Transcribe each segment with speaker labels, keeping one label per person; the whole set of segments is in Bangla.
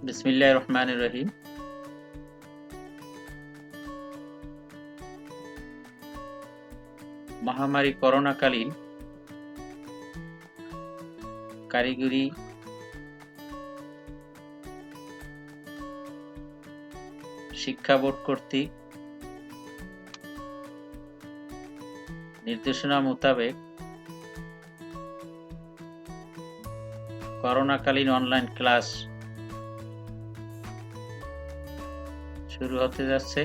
Speaker 1: বিসমিল্লাহির রহমানির রহিম। মহামারী করোনাকালীন কারিগরি শিক্ষা বোর্ড কর্তৃক নির্দেশনা মোতাবেক করোনাকালীন অনলাইন ক্লাস শুরু হতে যাচ্ছে।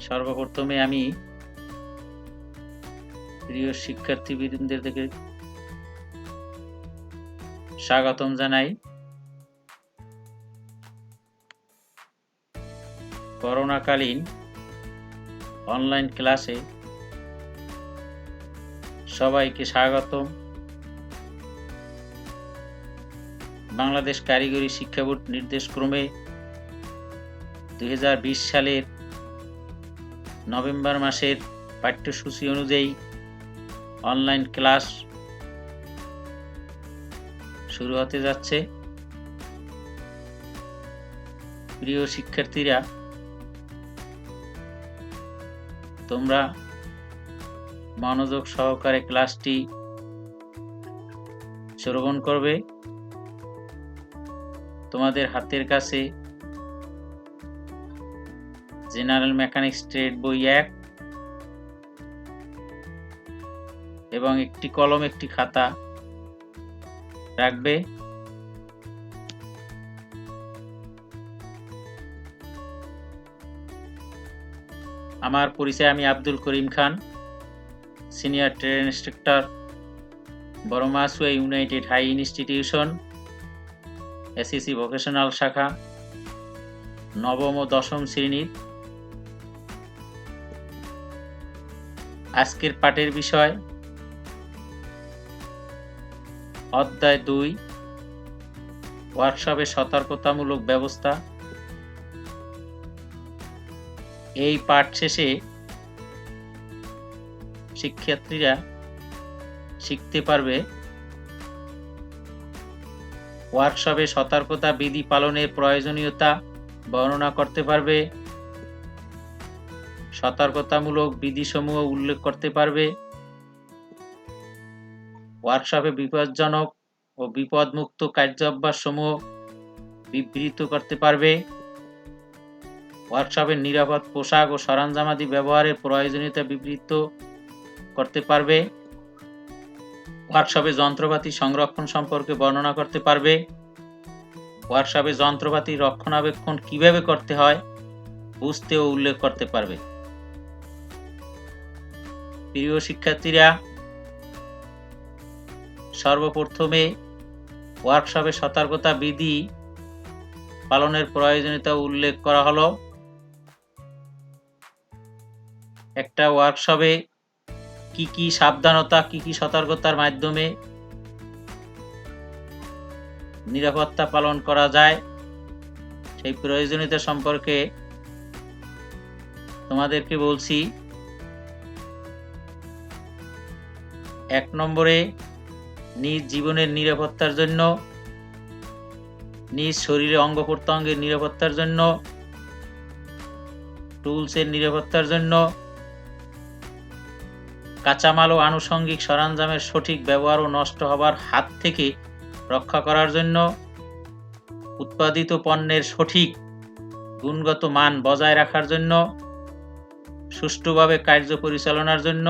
Speaker 1: সর্বপ্রথমে আমি প্রিয় শিক্ষার্থীবৃন্দদেরকে স্বাগতম জানাই। করোনাকালীন অনলাইন ক্লাসে সবাইকে স্বাগতম। বাংলাদেশ কারিগরি শিক্ষা বোর্ড নির্দেশক্রমে 2020 সালের নভেম্বর মাসের পাঠ্যসূচি অনুযায়ী অনলাইন ক্লাস শুরু হতে যাচ্ছে। প্রিয় শিক্ষার্থীরা, তোমরা মনোযোগ সহকারে ক্লাসটি শ্রবণ করবে। তোমাদের হাতের কাছে জেনারেল মেকানিক্স ট্রেড বই 1 এবং একটি কলম, একটি খাতা রাখবে। আমার পরিচয়, আমি Abdul Karim Khan, senior trade instructor, Baramasua United High Institution, SSC vocational শাখা, নবম ও দশম শ্রেণীর। আজকের পাঠের বিষয় অধ্যায় 2, ওয়ার্কশপে সতর্কতামূলক ব্যবস্থা। এই পাঠ শেষে শিক্ষার্থীরা শিখতে পারবে ওয়ার্কশপে সতর্কতা বিধি পালনের প্রয়োজনীয়তা বর্ণনা করতে পারবে, সতর্কতামূলক বিধিসমূহ উল্লেখ করতে পারবে, ওয়ার্কশপে বিপজ্জনক ও বিপদমুক্ত কার্যাভ্যাসসমূহ বিবৃত করতে পারবে, ওয়ার্কশপের নিরাপদ পোশাক ও সরঞ্জামাদি ব্যবহারের প্রয়োজনীয়তা বিবৃত করতে পারবে, ওয়ার্কশপে যন্ত্রপাতি সংরক্ষণ সম্পর্কে বর্ণনা করতে পারবে, ওয়ার্কশপে যন্ত্রপাতি রক্ষণাবেক্ষণ কিভাবে করতে হয় বুঝতে ও উল্লেখ করতে পারবে। প্রিয় শিক্ষার্থীরা, সর্বপ্রথমে ওয়ার্কশপে সতর্কতা বিধি পালনের প্রয়োজনীয়তা উল্লেখ করা হলো। একটা ওয়ার্কশপে কি কি সাবধানতা, কি কি সতর্কতার মাধ্যমে নিরাপত্তা পালন করা যায় সেই প্রয়োজনীয়তা সম্পর্কে তোমাদেরকে বলছি। 1 নম্বরে, নিজ জীবনের নিরাপত্তার জন্য, নিজ শরীরে অঙ্গ প্রত্যঙ্গের নিরাপত্তার জন্য, টুলসের নিরাপত্তার জন্য, কাঁচামাল ও আনুষঙ্গিক সরঞ্জামের সঠিক ব্যবহার ও নষ্ট হবার হাত থেকে রক্ষা করার জন্য, উৎপাদিত পণ্যের সঠিক গুণগত মান বজায় রাখার জন্য, সুষ্ঠুভাবে কার্য পরিচালনার জন্য,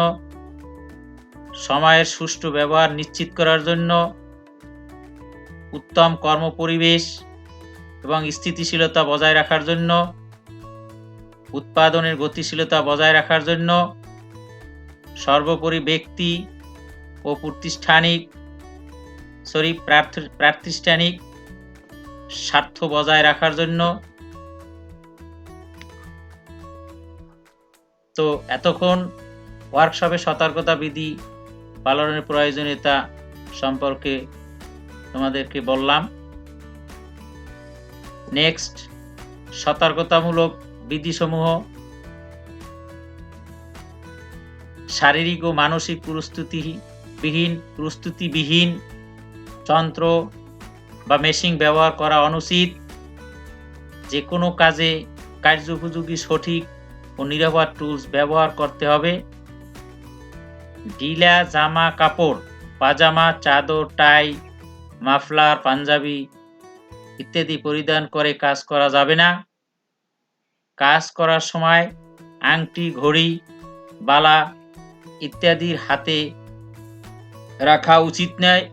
Speaker 1: সময়ের সুষ্ঠু ব্যবহার নিশ্চিত করার জন্য, উত্তম কর্মপরিবেশ এবং স্থিতিশীলতা বজায় রাখার জন্য, উৎপাদনের গতিশীলতা বজায় রাখার জন্য, সর্বোপরি ব্যক্তি ও প্রাতিষ্ঠানিক স্বার্থ বজায় রাখার জন্য। তো এতক্ষণ ওয়ার্কশপে সতর্কতা বিধি পালনের প্রয়োজনীয়তা সম্পর্কে তোমাদেরকে বললাম। নেক্সট, সতর্কতামূলক বিধিসমূহ। শারীরিক ও মানসিক প্রস্তুতিবিহীন যন্ত্র বা মেশিন ব্যবহার করা অনুচিত। যে কোনো কাজে কার্যোপযোগী, সঠিক ও নিরাপদ টুলস ব্যবহার করতে হবে। ঢিলা জামা কাপড়, পাজামা, চাদর, টাই, মাফলার, পাঞ্জাবি ইত্যাদি পরিধান করে কাজ করা যাবে না। কাজ করার সময় আংটি, ঘড়ি, বালা ইত্যাদির হাতে রাখা উচিত নয়।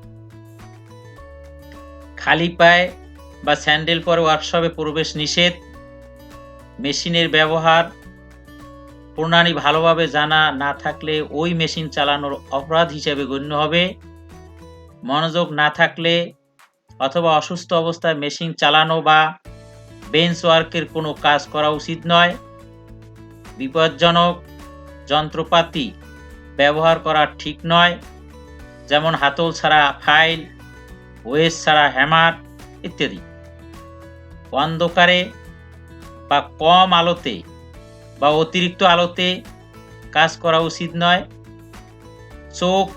Speaker 1: খালি পায়ে বা স্যান্ডেল পরে ওয়ার্কশপে প্রবেশ নিষেধ। মেশিনের ব্যবহার প্রণালী ভালোভাবে জানা না থাকলে ওই মেশিন চালানোর অপরাধ হিসেবে গণ্য হবে। মনোযোগ না থাকলে অথবা অসুস্থ অবস্থায় মেশিন চালানো বা বেঞ্চ ওয়ার্কের কোনো কাজ করা উচিত নয়। বিপজ্জনক যন্ত্রপাতি ব্যবহার করা ঠিক নয়, যেমন হাতল ছাড়া ফাইল, ওয়েস ছাড়া হ্যামার ইত্যাদি। অন্ধকারে বা কম আলোতে বা অতিরিক্ত আলোতে কাজ করা উচিত নয়। চোখ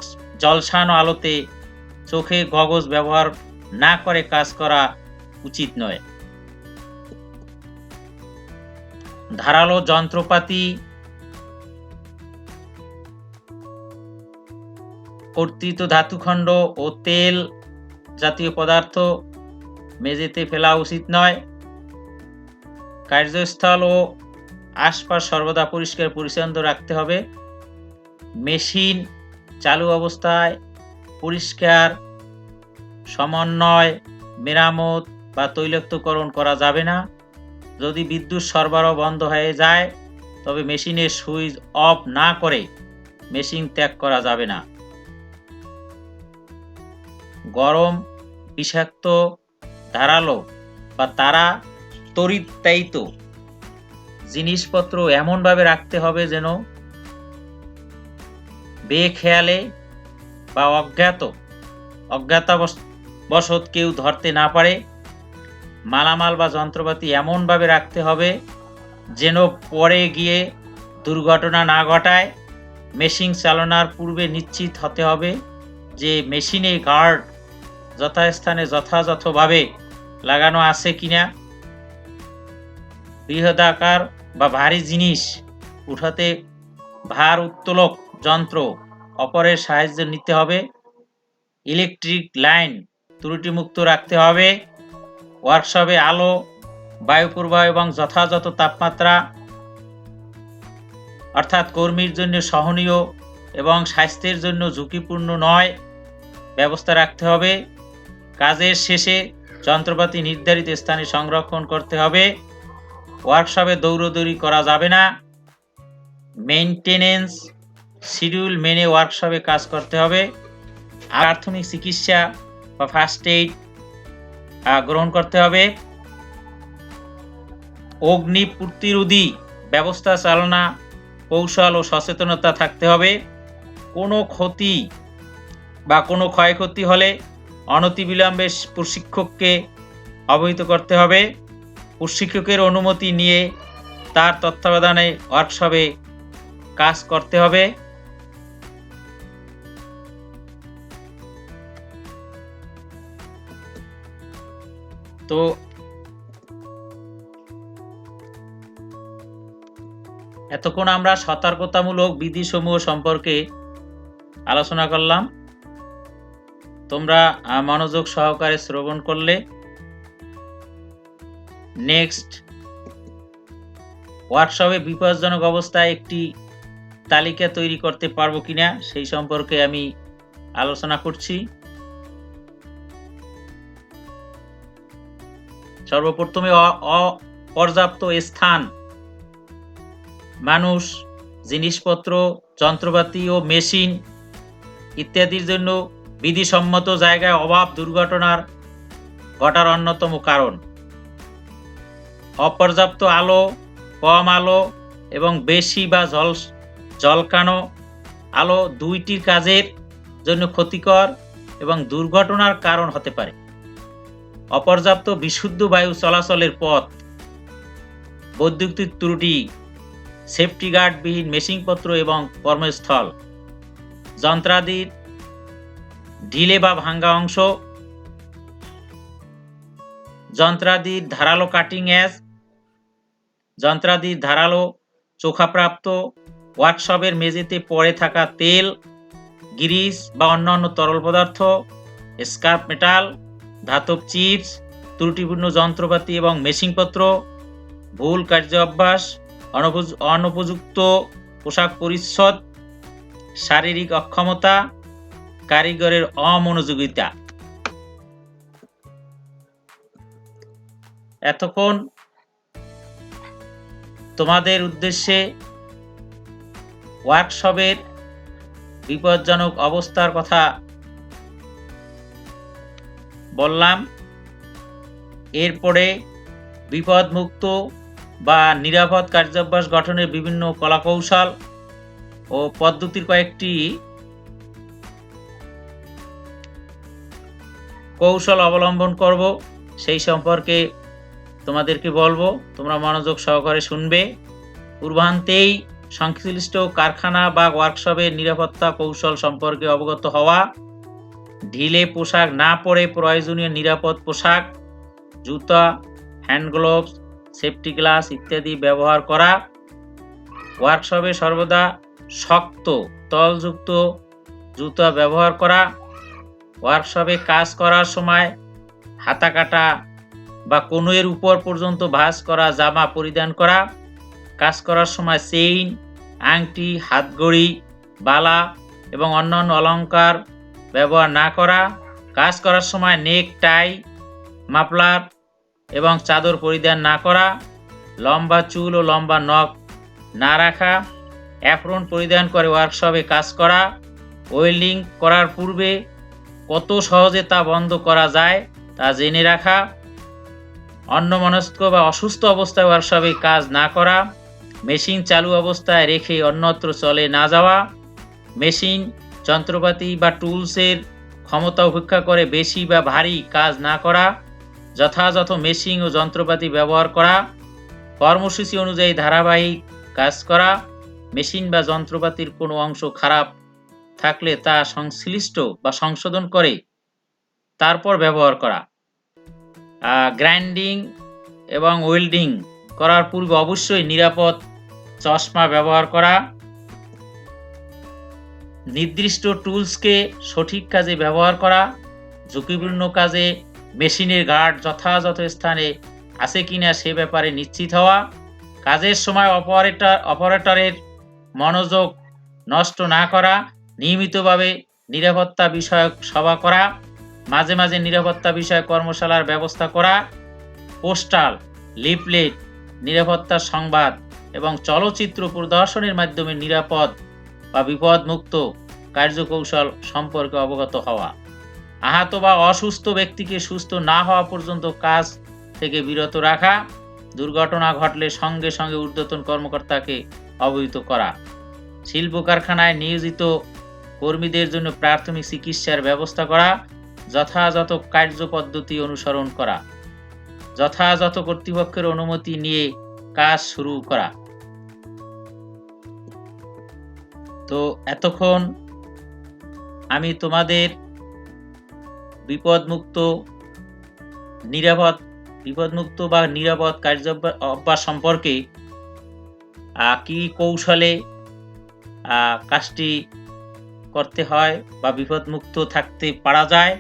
Speaker 1: ঝলসানো আলোতে চোখে গগজ ব্যবহার না করে কাজ করা উচিত নয়। ধারালো যন্ত্রপাতি, কর্তৃত ধাতুখণ্ড ও তেল জাতীয় পদার্থ মেঝেতে ফেলা উচিত নয়। কার্যস্থল ও আশপাশ সর্বদা পরিষ্কার পরিচ্ছন্ন রাখতে হবে। মেশিন চালু অবস্থায় পরিষ্কার, সমন্বয়, মেরামত বা তৈলাক্তকরণ করা যাবে না। যদি বিদ্যুৎ সরবরাহ বন্ধ হয়ে যায় তবে মেশিনের সুইচ অফ না করে মেশিন ত্যাগ করা যাবে না। গরম, বিষাক্ত, ধারালো বা তারা তড়িৎতায়িত জিনিসপত্র এমনভাবে রাখতে হবে যেন বেখেয়ালে বা অজ্ঞাতবশত কেউ ধরতে না পারে। মালামাল বা যন্ত্রপাতি এমনভাবে রাখতে হবে যেন পরে গিয়ে দুর্ঘটনা না ঘটায়। মেশিন চালানোর পূর্বে নিশ্চিত হতে হবে যে মেশিনে গার্ড যথাস্থানে যথাযথভাবে লাগানো আছে কিনা। বৃহদাকার বা ভারী জিনিস উঠাতে ভার উত্তোলক যন্ত্র অপরের সাহায্য নিতে হবে। ইলেকট্রিক লাইন ত্রুটিমুক্ত রাখতে হবে। ওয়ার্কশপে আলো, বায়ু প্রবাহ এবং যথাযথ তাপমাত্রা অর্থাৎ কর্মীর জন্য সহনীয় এবং স্বাস্থ্যের জন্য ঝুঁকিপূর্ণ নয় ব্যবস্থা রাখতে হবে। কাজের শেষে যন্ত্রপাতি নির্ধারিত স্থানে সংরক্ষণ করতে হবে। ওয়ার্কশপে দৌড়াদৌড়ি করা যাবে না। মেইনটেনেন্স শিডিউল মেনে ওয়ার্কশপে কাজ করতে হবে। প্রাথমিক চিকিৎসা বা ফার্স্ট এইড গ্রহণ করতে হবে। অগ্নি প্রতিরোধী ব্যবস্থা চালনা কৌশল ও সচেতনতা থাকতে হবে। কোনো ক্ষতি বা কোনো ক্ষয়ক্ষতি হলে অনতিবিলম্বে প্রশিক্ষককে অবহিত করতে হবে। প্রশিক্ষকের অনুমতি নিয়ে তার তত্ত্বাবধানে ওয়ার্কশপে কাজ করতে হবে। তো এতক্ষণ আমরা সতর্কতামূলক বিধিসমূহ সম্পর্কে আলোচনা করলাম। তোমরা মনোযোগ সহকারে শ্রবণ করলে। নেক্সট, ওয়ার্কশপে বিপজ্জনক অবস্থায় একটি তালিকা তৈরি করতে পারবো কিনা সেই সম্পর্কে আমি আলোচনা করছি। সর্বপ্রথমে অপর্যাপ্ত স্থান, মানুষ, জিনিসপত্র, যন্ত্রপাতি ও মেশিন ইত্যাদির জন্য বিধিসম্মত জায়গায় অভাব দুর্ঘটনার ঘটার অন্যতম কারণ। অপর্যাপ্ত আলো, কম আলো এবং বেশি বা ঝলকানো আলো দুইটি কাজের জন্য ক্ষতিকর এবং দুর্ঘটনার কারণ হতে পারে। অপর্যাপ্ত বিশুদ্ধ বায়ু চলাচলের পথ, বৈদ্যুতিক ত্রুটি, সেফটি গার্ডবিহীন মেশিনপত্র এবং কর্মস্থল, যন্ত্রাদির ঢিলে বা ভাঙ্গা অংশ, যন্ত্রাদির ধারালো কাটিং এজ, যন্ত্রাদির ধারালো চোখাপ্রাপ্ত, ওয়ার্কশপের মেঝেতে পড়ে থাকা তেল, গ্রিস বা অন্যান্য তরল পদার্থ, স্ক্র্যাপ মেটাল, ধাতব চিপস, ত্রুটিপূর্ণ যন্ত্রপাতি এবং মেশিনপত্র, ভুল কার্য অভ্যাস, অনুপযুক্ত পোশাক পরিচ্ছদ, শারীরিক অক্ষমতা, কারিগরের অমনোযোগিতা। এতক্ষণ তোমাদের উদ্দেশ্যে ওয়ার্কশপের বিপজ্জনক অবস্থার কথা বললাম। এরপরে বিপদমুক্ত বা নিরাপদ কার্যাভ্যাস গঠনের বিভিন্ন কলাকৌশল ও পদ্ধতির কয়েকটি কৌশল অবলম্বন করব, সেই সম্পর্কে তোমাদেরকে বলবো, তোমরা মনোযোগ সহকারে শুনবে। পূর্বান্তেই সংশ্লিষ্ট কারখানা বা ওয়ার্কশপের নিরাপত্তা কৌশল সম্পর্কে অবগত হওয়া, ঢিলে পোশাক না পরে প্রয়োজনীয় নিরাপদ পোশাক, জুতা, হ্যান্ড গ্লোভস, সেফটি গ্লাস ইত্যাদি ব্যবহার করা, ওয়ার্কশপে সর্বদা শক্ত তলযুক্ত জুতা ব্যবহার করা, ওয়ার্কশপে কাজ করার সময় হাতা কাটা বা কনুইয়ের উপর পর্যন্ত ভাঁজ করা জামা পরিধান করা, কাজ করার সময় চেইন, আংটি, হাতঘড়ি, বালা এবং অন্যান্য অলংকার ব্যবহার না করা, কাজ করার সময় নেক টাই, মাফলার এবং চাদর পরিধান না করা, লম্বা চুল ও লম্বা নখ না রাখা, অ্যাপ্রন পরিধান করে ওয়ার্কশপে কাজ করা, ওয়েল্ডিং করার পূর্বে কত সহজে তা বন্ধ করা যায় তা জেনে রাখা, অন্যমনস্ক বা অসুস্থ অবস্থায় ওয়ার্কশপে কাজ না করা, মেশিন চালু অবস্থায় রেখে অন্যত্র চলে না যাওয়া, মেশিন যন্ত্রপাতি বা টুলসের ক্ষমতা উপেক্ষা করে বেশি বা ভারী কাজ না করা, যথাযথ মেশিন ও যন্ত্রপাতি ব্যবহার করা, কর্মসূচি অনুযায়ী ধারাবাহিক কাজ করা, মেশিন বা যন্ত্রপাতির কোনো অংশ খারাপ থাকলে তা সংশ্লিষ্ট বা সংশোধন করে তারপর ব্যবহার করা, গ্রাইন্ডিং এবং ওয়েল্ডিং করার পূর্বে অবশ্যই নিরাপদ চশমা ব্যবহার করা, নির্দিষ্ট টুলসকে সঠিক কাজে ব্যবহার করা, ঝুঁকিপূর্ণ কাজে মেশিনের গার্ড যথাযথ স্থানে আছে কিনা সে ব্যাপারে নিশ্চিত হওয়া, কাজের সময় অপারেটরের মনোযোগ নষ্ট না করা, নিয়মিতভাবে নিরাপত্তা বিষয়ক সভা করা, মাঝে মাঝে নিরাপত্তা বিষয়ক কর্মশালার ব্যবস্থা করা, পোস্টাল, লিফলেট, নিরাপত্তা সংবাদ এবং চলচ্চিত্র প্রদর্শনের মাধ্যমে নিরাপদ বা বিপদমুক্ত কার্যকৌশল সম্পর্কে অবগত হওয়া, আহত বা অসুস্থ ব্যক্তিকে সুস্থ না হওয়া পর্যন্ত কাজ থেকে বিরত রাখা, দুর্ঘটনা ঘটলে সঙ্গে সঙ্গে ঊর্ধ্বতন কর্মকর্তাকে অবহিত করা, শিল্প কারখানায় নিয়োজিত কর্মীদের জন্য প্রাথমিক চিকিৎসার ব্যবস্থা করা, যথাযথ কার্যপদ্ধতি অনুসরণ করা, যথাযথ কর্তৃপক্ষের অনুমতি নিয়ে কাজ শুরু করা। তো এতক্ষণ আমি তোমাদের বিপদমুক্ত বা নিরাপদ কার্যাভ্যাস সম্পর্কে কি কৌশলে কাজটি করতে হয় বা বিপদমুক্ত থাকতে পারা যায়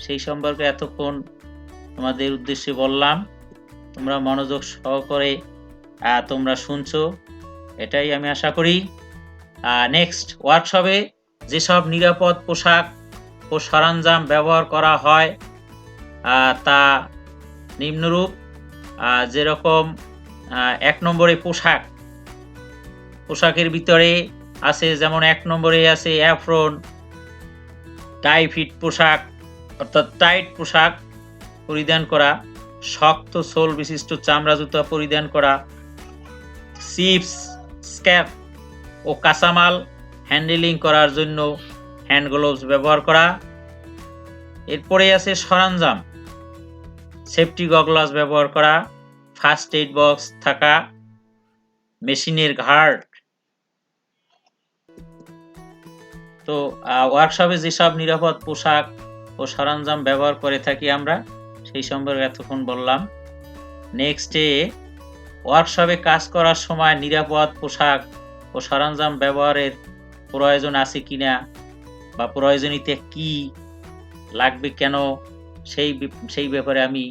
Speaker 1: সেই সম্পর্কে এতক্ষণ তোমাদের উদ্দেশ্যে বললাম। তোমরা মনোযোগ সহকারে তোমরা শুনছো, এটাই আমি আশা করি। নেক্সট, ওয়ার্কশপে যেসব নিরাপদ পোশাক ও সরঞ্জাম ব্যবহার করা হয় তা নিম্নরূপ। যেরকম 1 নম্বরে পোশাকের ভিতরে আছে, যেমন 1 নম্বরে আছে অ্যাপ্রন, টাই ফিট পোশাক অর্থাৎ টাইট পোশাক পরিধান করা, শক্ত সোল বিশিষ্ট চামড়া জুতা পরিধান করা, চিপস, স্ক্র্যাপ ও কাঁচামাল হ্যান্ডেলিং করার জন্য হ্যান্ড গ্লোভস ব্যবহার করা। এরপরে আছে সরঞ্জাম, সেফটি গগলস ব্যবহার করা, ফার্স্ট এইড বক্স থাকা, মেশিনের গার্ড। তো ওয়ার্কশপে যেসব নিরাপদ পোশাক ও সরঞ্জাম ব্যবহার করে থাকি আমরা, সেই সম্পর্কে এতক্ষণ বললাম। নেক্সটে ওয়ার্কশপে কাজ করার সময় নিরাপদ পোশাক ও সরঞ্জাম ব্যবহারের প্রয়োজন আছে কিনা বা প্রয়োজনীয়তা কি লাগবে কেন, সেই ব্যাপারে আমি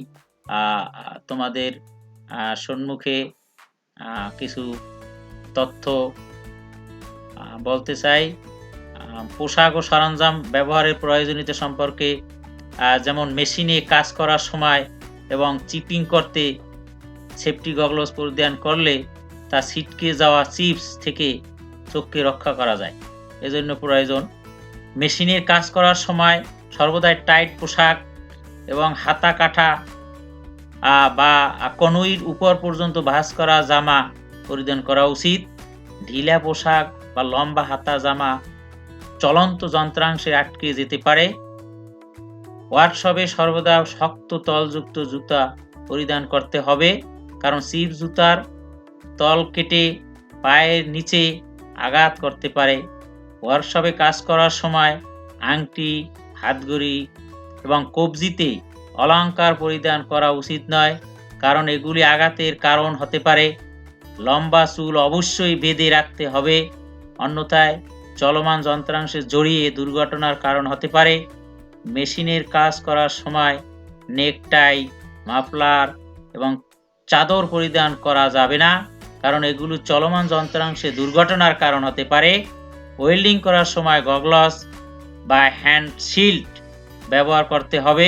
Speaker 1: তোমাদের সম্মুখে কিছু তথ্য বলতে চাই। পোশাক ও সরঞ্জাম ব্যবহারের প্রয়োজনীয়তা সম্পর্কে যেমন মেশিনে কাজ করার সময় এবং চিপিং করতে সেফটি গগলস পরিধান করলে তা ছিটকে যাওয়া চিপস থেকে চোখকে রক্ষা করা যায়, এজন্য প্রয়োজন। মেশিনের কাজ করার সময় সর্বদাই টাইট পোশাক এবং হাতা কাটা বা কনুইর উপর পর্যন্ত ভাঁজ করা জামা পরিধান করা উচিত। ঢিলা পোশাক বা লম্বা হাতা জামা চলন্ত যন্ত্রাংশে আটকে যেতে পারে। ওয়ার্কশপে সর্বদা শক্ত তলযুক্ত জুতা পরিধান করতে হবে, কারণ চিপ জুতার তল কেটে পায়ের নিচে আঘাত করতে পারে। ওয়ার্কশপে কাজ করার সময় আংটি, হাতঘড়ি এবং কবজিতে অলংকার পরিধান করা উচিত নয়, কারণ এগুলি আঘাতের কারণ হতে পারে। লম্বা চুল অবশ্যই বেঁধে রাখতে হবে, অন্যথায় চলমান যন্ত্রাংশে জড়িয়ে দুর্ঘটনার কারণ হতে পারে। মেশিনের কাজ করার সময় নেকটাই, মাফলার এবং চাদর পরিধান করা যাবে না, কারণ এগুলো চলমান যন্ত্রাংশে দুর্ঘটনার কারণ হতে পারে। ওয়েল্ডিং করার সময় গগলস বা হ্যান্ড শিল্ড ব্যবহার করতে হবে,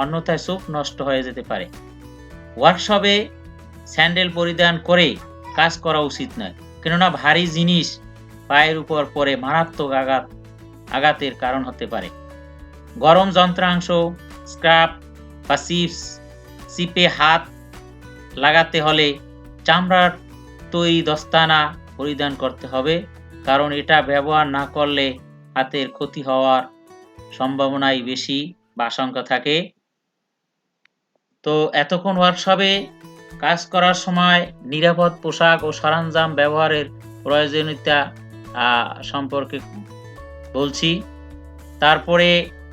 Speaker 1: অন্যথায় চোখ নষ্ট হয়ে যেতে পারে। ওয়ার্কশপে স্যান্ডেল পরিধান করে কাজ করা উচিত নয়, কেননা ভারী জিনিস পায়ের উপর পড়ে মারাত্মক আঘাতের কারণ হতে পারে। গরম যন্ত্রাংশ, স্ক্রাপ বা চিপে হাত লাগাতে হলে চামড়ার তৈরি দস্তানা পরিধান করতে হবে, কারণ এটা ব্যবহার না করলে হাতের ক্ষতি হওয়ার সম্ভাবনাই বেশি বা আশঙ্কা থাকে। তো এতক্ষণ ওয়ার্কশপে কাজ করার সময় নিরাপদ পোশাক ও সরঞ্জাম ব্যবহারের প্রয়োজনীয়তা সম্পর্কে বলছি। তারপরে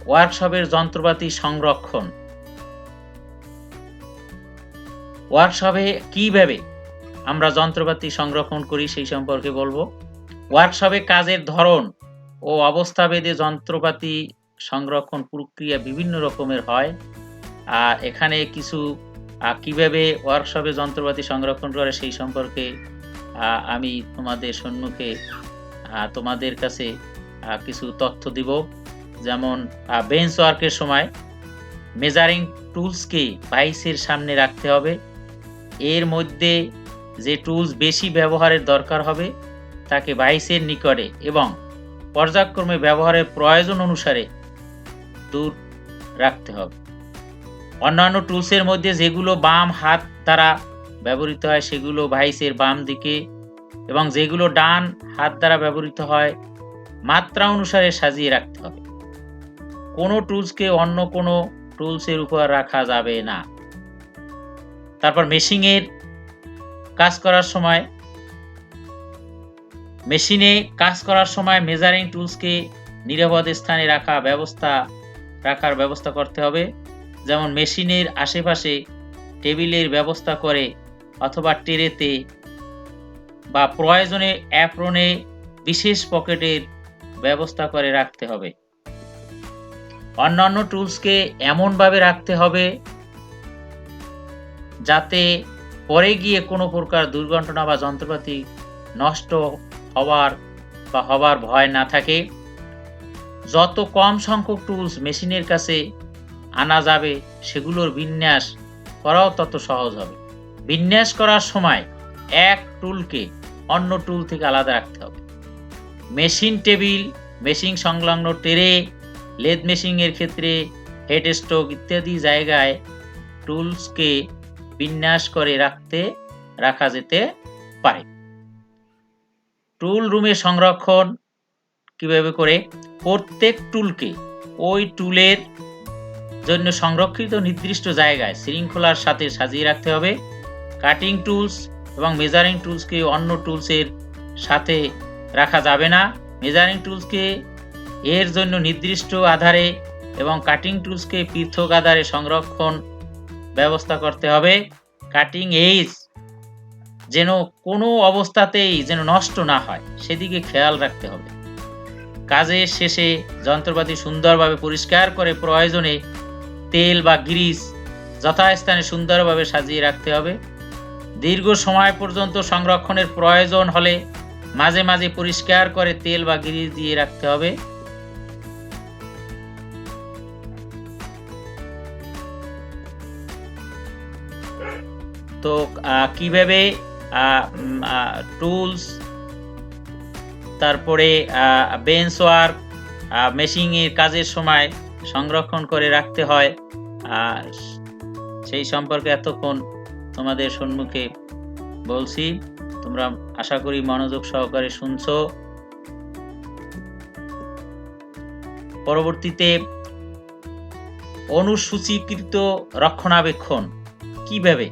Speaker 1: ওয়ার্কশপের যন্ত্রপাতি সংরক্ষণ। ওয়ার্কশপে কিভাবে আমরা যন্ত্রপাতি সংরক্ষণ করি সেই সম্পর্কে বলবো। ওয়ার্কশপে কাজের ধরন ও অবস্থা ভেদে যন্ত্রপাতি সংরক্ষণ প্রক্রিয়া বিভিন্ন রকমের হয়। আর এখানে কিছু কিভাবে ওয়ার্কশপে যন্ত্রপাতি সংরক্ষণ করে সেই সম্পর্কে আমি তোমাদের সম্মুখে তোমাদের কাছে কিছু তথ্য দিব। যেমন বেঞ্চ ওয়ার্কের সময় মেজারিং টুলসকে ভাইসের সামনে রাখতে হবে। এর মধ্যে যে টুলস বেশি ব্যবহারের দরকার হবে তাকে ভাইসের নিকটে এবং পর্যায়ক্রমে ব্যবহারের প্রয়োজন অনুসারে দূর রাখতে হবে। অন্যান্য টুলসের মধ্যে যেগুলো বাম হাত দ্বারা ব্যবহৃত হয় সেগুলো ভাইসের বাম দিকে, এবং যেগুলো ডান হাত দ্বারা ব্যবহৃত হয় মাত্রা অনুসারে সাজিয়ে রাখতে হবে। কোনো টুলসকে অন্য কোনো টুলসের উপর রাখা যাবে না। তারপর মেশিনে কাজ করার সময় মেজারিং টুলসকে নিরাপদ স্থানে রাখার ব্যবস্থা করতে হবে। যেমন মেশিনের আশেপাশে টেবিলের ব্যবস্থা করে অথবা ট্রেতে বা প্রয়োজনে অ্যাপ্রনে বিশেষ পকেটের ব্যবস্থা করে রাখতে হবে। অন্যান্য টুলসকে এমনভাবে রাখতে হবে যাতে পরে গিয়ে কোনো প্রকার দুর্ঘটনা বা যন্ত্রপাতি নষ্ট হবার ভয় না থাকে। যত কম সংখ্যক টুলস মেশিনের কাছে আনা যাবে সেগুলোর বিন্যাস করাও তত সহজ হবে। বিন্যাস করার সময় এক টুলকে অন্য টুল থেকে আলাদা রাখতে হবে। মেশিন টেবিল, মেশিন সংলগ্ন ট্রে, লেদ মেশিন এর ক্ষেত্রে হেড স্টক ইত্যাদি জায়গায় টুলসকে বিন্যাস করে রাখা যেতে পারে। টুল রুমে সংরক্ষণ কিভাবে করে? প্রত্যেক টুলকে ওই টুলের জন্য সংরক্ষিত নির্দিষ্ট জায়গায় শৃঙ্খলার সাথে সাজিয়ে রাখতে হবে। কাটিং টুলস এবং মেজারিং টুলসকে অন্য টুলসের সাথে রাখা যাবে না। মেজারিং টুলসকে এর জন্য নির্দিষ্ট আধারে এবং কাটিং টুলসকে পৃথক আধারে সংরক্ষণ ব্যবস্থা করতে হবে। কাটিং এজ যেন কোনো অবস্থাতেই যেন নষ্ট না হয়, সেদিকে খেয়াল রাখতে হবে। কাজের শেষে যন্ত্রপাতি সুন্দরভাবে পরিষ্কার করে প্রয়োজনে তেল বা গ্রিস যথাস্থানে সুন্দরভাবে সাজিয়ে রাখতে হবে। দীর্ঘ সময় পর্যন্ত সংরক্ষণের প্রয়োজন হলে মাঝে মাঝে পরিষ্কার করে তেল বা গ্রিস দিয়ে রাখতে হবে। তো কিভাবে টুলস, তারপরে বেঞ্চ ওয়ার্ক, মেশিনের কাজের সময় সংরক্ষণ করে রাখতে হয়, সেই সম্পর্কে এতক্ষণ তোমাদের সম্মুখে বলছি। তোমরা আশা করি মনোযোগ সহকারে শুনছো। পরবর্তীতে অনুসূচীকৃত রক্ষণাবেক্ষণ কিভাবে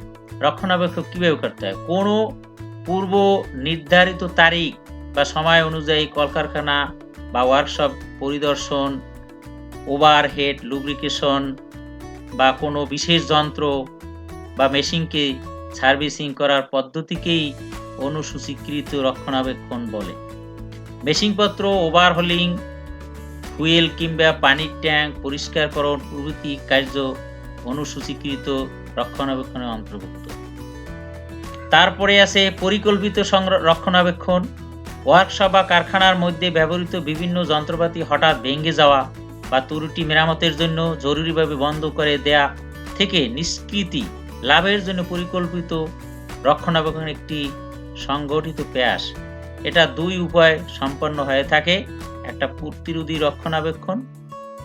Speaker 1: করতে হয়। কোনো পূর্ব নির্ধারিত তারিখ বা সময় অনুযায়ী কলকারখানা বা ওয়ার্কশপ পরিদর্শন, ওভারহেড লুব্রিকেশন বা কোনো বিশেষ যন্ত্র বা মেশিনকে সার্ভিসিং করার পদ্ধতিকেই অনুসূচীকৃত রক্ষণাবেক্ষণ বলে। মেশিনপত্র ওভারহোলিং, ফুয়েল কিংবা পানির ট্যাঙ্ক পরিষ্কারকরণ প্রভৃতি কার্য অনুসূচীকৃত রক্ষণাবেক্ষণের অন্তর্ভুক্ত। তারপরে আছে পরিকল্পিত রক্ষণাবেক্ষণ। ওয়ার্কশপ বা কারখানার মধ্যে ব্যবহৃত বিভিন্ন যন্ত্রপাতি হঠাৎ ভেঙে যাওয়া বা ত্রুটি মেরামতের জন্য জরুরিভাবে বন্ধ করে দেয়া থেকে নিষ্কৃতি লাভের জন্য পরিকল্পিত রক্ষণাবেক্ষণ একটি সংগঠিত প্রয়াস। এটা দুই উপায়ে সম্পন্ন হয়ে থাকে, একটা প্রতিরোধী রক্ষণাবেক্ষণ,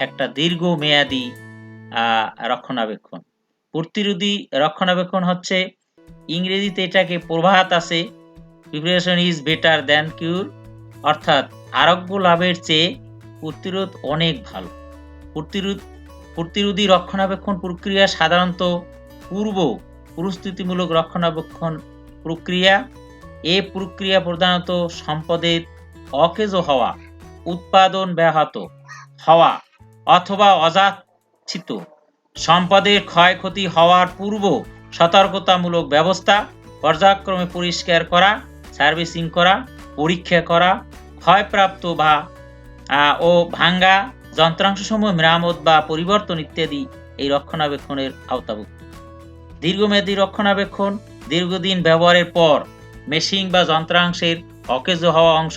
Speaker 1: একটা দীর্ঘমেয়াদী রক্ষণাবেক্ষণ। প্রতিরোধী রক্ষণাবেক্ষণ হচ্ছে, ইংরেজিতে এটাকে প্রবাদ আছে, প্রিপারেশন ইজ বেটার দ্যান কিউর, অর্থাৎ আরোগ্য লাভের চেয়ে প্রতিরোধ অনেক ভালো। প্রতিরোধী রক্ষণাবেক্ষণ প্রক্রিয়া সাধারণত পূর্ব প্রস্তুতিমূলক রক্ষণাবেক্ষণ প্রক্রিয়া। এ প্রক্রিয়া প্রধানত সম্পদের অকেজ হওয়া, উৎপাদন ব্যাহত হওয়া অথবা অযাচিত সম্পদের ক্ষয়ক্ষতি হওয়ার পূর্ব সতর্কতামূলক ব্যবস্থা পর্যায়ক্রমে পরিষ্কার করা, সার্ভিসিং করা, পরীক্ষা করা, ক্ষয়প্রাপ্ত বা ও ভাঙ্গা যন্ত্রাংশসমূহ মেরামত বা পরিবর্তন ইত্যাদি এই রক্ষণাবেক্ষণের আওতাভুক্ত। দীর্ঘমেয়াদী রক্ষণাবেক্ষণ, দীর্ঘদিন ব্যবহারের পর মেশিন বা যন্ত্রাংশের অকেজ হওয়া অংশ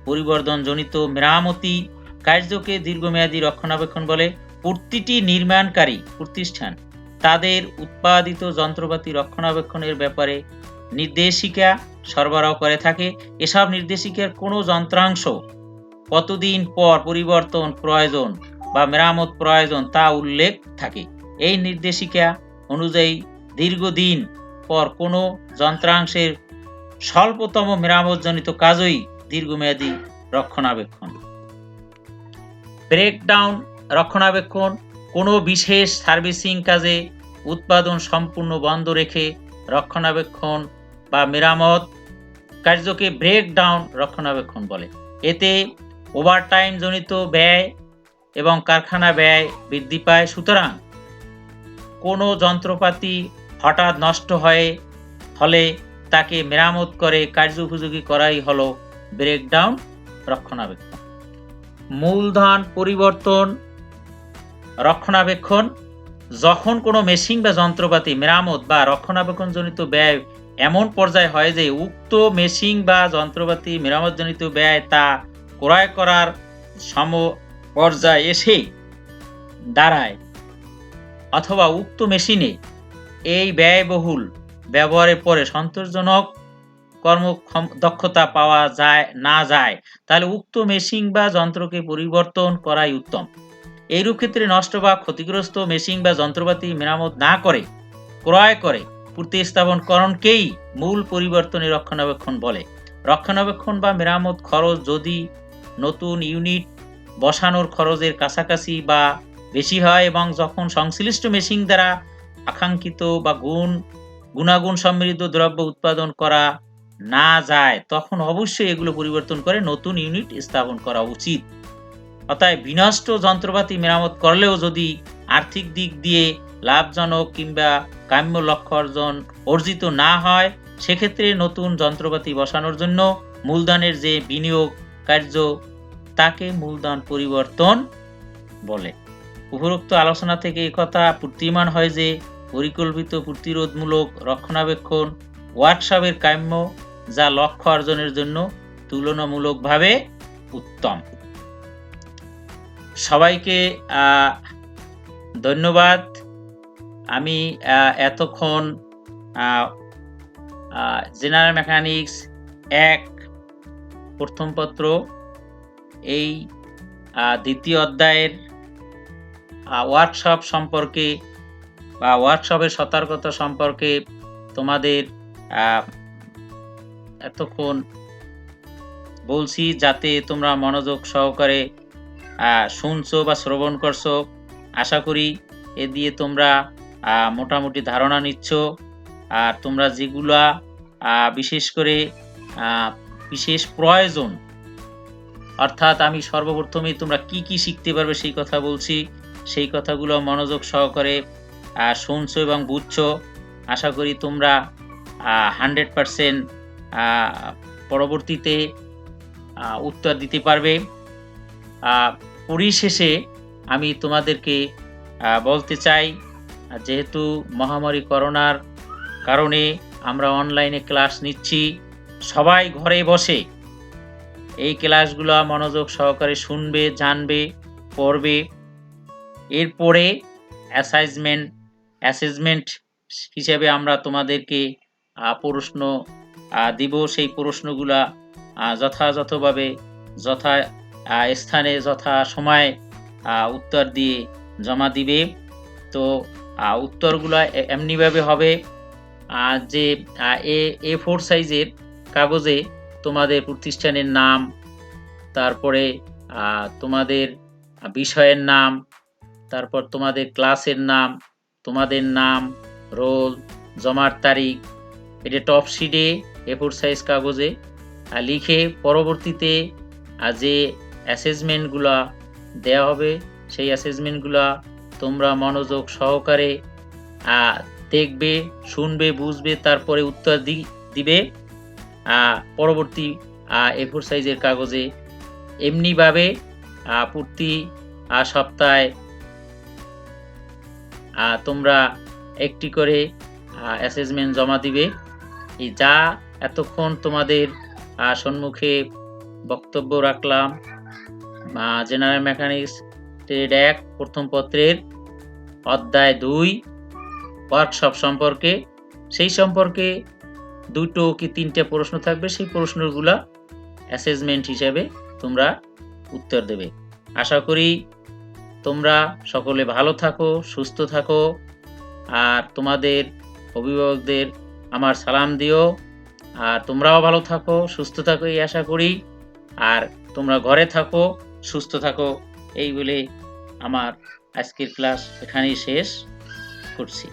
Speaker 1: পরিবর্তনজনিত মেরামতি কার্যকে দীর্ঘমেয়াদী রক্ষণাবেক্ষণ বলে। প্রতিটি নির্মাণকারী প্রতিষ্ঠান তাদের উৎপাদিত যন্ত্রপাতি রক্ষণাবেক্ষণের ব্যাপারে নির্দেশিকা সরবরাহ করে থাকে। এসব নির্দেশিকার কোনো যন্ত্রাংশ কতদিন পর পরিবর্তন প্রয়োজন বা মেরামত প্রয়োজন তা উল্লেখ থাকে। এই নির্দেশিকা অনুযায়ী দীর্ঘদিন পর কোনো যন্ত্রাংশের স্বল্পতম মেরামতজনিত কাজই দীর্ঘমেয়াদী রক্ষণাবেক্ষণ। ব্রেকডাউন রক্ষণাবেক্ষণ, কোনো বিশেষ সার্ভিসিং কাজে উৎপাদন সম্পূর্ণ বন্ধ রেখে রক্ষণাবেক্ষণ বা মেরামত কার্যকে ব্রেকডাউন রক্ষণাবেক্ষণ বলে। এতে ওভারটাইম জনিত ব্যয় এবং কারখানা ব্যয় বৃদ্ধি পায়। সুতরাং কোনো যন্ত্রপাতি হঠাৎ নষ্ট হলে তাকে মেরামত করে কার্যোপযোগী করাই হলো ব্রেকডাউন রক্ষণাবেক্ষণ। মূলধন পরিবর্তন রক্ষণাবেক্ষণ, যখন কোনো মেশিন বা যন্ত্রপাতি মেরামত বা রক্ষণাবেক্ষণজনিত ব্যয় এমন পর্যায়ে হয় যে উক্ত মেশিন বা যন্ত্রপাতি মেরামতজনিত ব্যয় তা ক্রয় করার সমপর্যায়ে এসে দাঁড়ায়, অথবা উক্ত মেশিনে এই ব্যয়বহুল ব্যবহারের পরে সন্তোষজনক কর্মদক্ষতা পাওয়া না যায়, তাহলে উক্ত মেশিন বা যন্ত্রকে পরিবর্তন করাই উত্তম। এইরূপ ক্ষেত্রে নষ্ট বা ক্ষতিগ্রস্ত মেশিন বা যন্ত্রপাতি মেরামত না করে ক্রয় করে প্রতিস্থাপনকরণকেই মূল পরিবর্তনের রক্ষণাবেক্ষণ বলে। রক্ষণাবেক্ষণ বা মেরামত খরচ যদি নতুন ইউনিট বসানোর খরচের কাছাকাছি বা বেশি হয় এবং যখন সংশ্লিষ্ট মেশিন দ্বারা আকাঙ্ক্ষিত বা গুণাগুণ সমৃদ্ধ দ্রব্য উৎপাদন করা না যায়, তখন অবশ্যই এগুলো পরিবর্তন করে নতুন ইউনিট স্থাপন করা উচিত। অতএব বিনষ্ট যন্ত্রপাতি মেরামত করলেও যদি আর্থিক দিক দিয়ে লাভজনক কিংবা কাম্য লক্ষ্য অর্জিত না হয়, সেক্ষেত্রে নতুন যন্ত্রপাতি বসানোর জন্য মূলধনের যে বিনিয়োগ কার্য তাকে মূলধন পরিবর্তন বলে। উপরোক্ত আলোচনা থেকে একথা প্রতীয়মান হয় যে পরিকল্পিত প্রতিরোধমূলক রক্ষণাবেক্ষণ ওয়ার্কশপের কাম্য, যা লক্ষ্য অর্জনের জন্য তুলনামূলকভাবে উত্তম। সবাইকে ধন্যবাদ। আমি এতক্ষণ জেনারেল মেকানিক্স 1 প্রথম পত্র এই দ্বিতীয় অধ্যায়ের ওয়ার্কশপ সম্পর্কে বা ওয়ার্কশপের সতর্কতা সম্পর্কে তোমাদের এতক্ষণ বলছি, যাতে তোমরা মনোযোগ সহকারে শুনছো বা শ্রবণ করছো। আশা করি এ দিয়ে তোমরা মোটামুটি ধারণা নিচ্ছ। আর তোমরা যেগুলা বিশেষ করে বিশেষ প্রয়োজন, অর্থাৎ আমি সর্বপ্রথমেই তোমরা কি কি শিখতে পারবে সেই কথা বলছি, সেই কথাগুলো মনোযোগ সহকারে শুনছো এবং বুঝছো। আশা করি তোমরা 100% পরবর্তীতে উত্তর দিতে পারবে। পরিশেষে আমি তোমাদেরকে বলতে চাই, যেহেতু মহামারী করোনার কারণে আমরা অনলাইনে ক্লাস নিচ্ছি, সবাই ঘরে বসে এই ক্লাসগুলো মনোযোগ সহকারে শুনবে, জানবে, পড়বে। এরপরে অ্যাসেসমেন্ট হিসেবে আমরা তোমাদেরকে প্রশ্ন দিব। সেই প্রশ্নগুলা যথাযথভাবে যথা স্থানে যথা সময়ে উত্তর দিয়ে জমা দিবে। তো উত্তরগুলা এমনিভাবে হবে যে A4 সাইজের কাগজে তোমাদের প্রতিষ্ঠানের নাম, তারপরে তোমাদের বিষয়ের নাম, তারপর তোমাদের ক্লাসের নাম, তোমাদের নাম, রোল, জমার তারিখ, এটা টপ শিটে A4 সাইজ কাগজে লিখে পরবর্তীতে যে অ্যাসেসমেন্টগুলা দেওয়া হবে সেই অ্যাসেসমেন্টগুলা তোমরা মনোযোগ সহকারে দেখবে, শুনবে, বুঝবে, তারপরে উত্তর দিবে পরবর্তী A4 সাইজের কাগজে। এমনিভাবে প্রতি সপ্তাহে তোমরা একটি করে অ্যাসেসমেন্ট জমা দিবে। এই যা এতক্ষণ তোমাদের সম্মুখে বক্তব্য রাখলাম জেনারেল মেকানিক্স ট্রেড 1 প্রথম পত্রের অধ্যায় 2 ওয়ার্কশপ সম্পর্কে, সেই সম্পর্কে 2টো কি 3টে প্রশ্ন থাকবে। সেই প্রশ্নগুলা অ্যাসেসমেন্ট হিসেবে তোমরা উত্তর দেবে। আশা করি তোমরা সকলে ভালো থাকো, সুস্থ থাকো, আর তোমাদের অভিভাবকদের আমার সালাম দিও। আর তোমরাও ভালো থাকো, সুস্থ থাকো এই আশা করি। আর তোমরা ঘরে থাকো, সুস্থ থাকো, এই বলে আমার আজকের ক্লাস এখানেই শেষ করছি।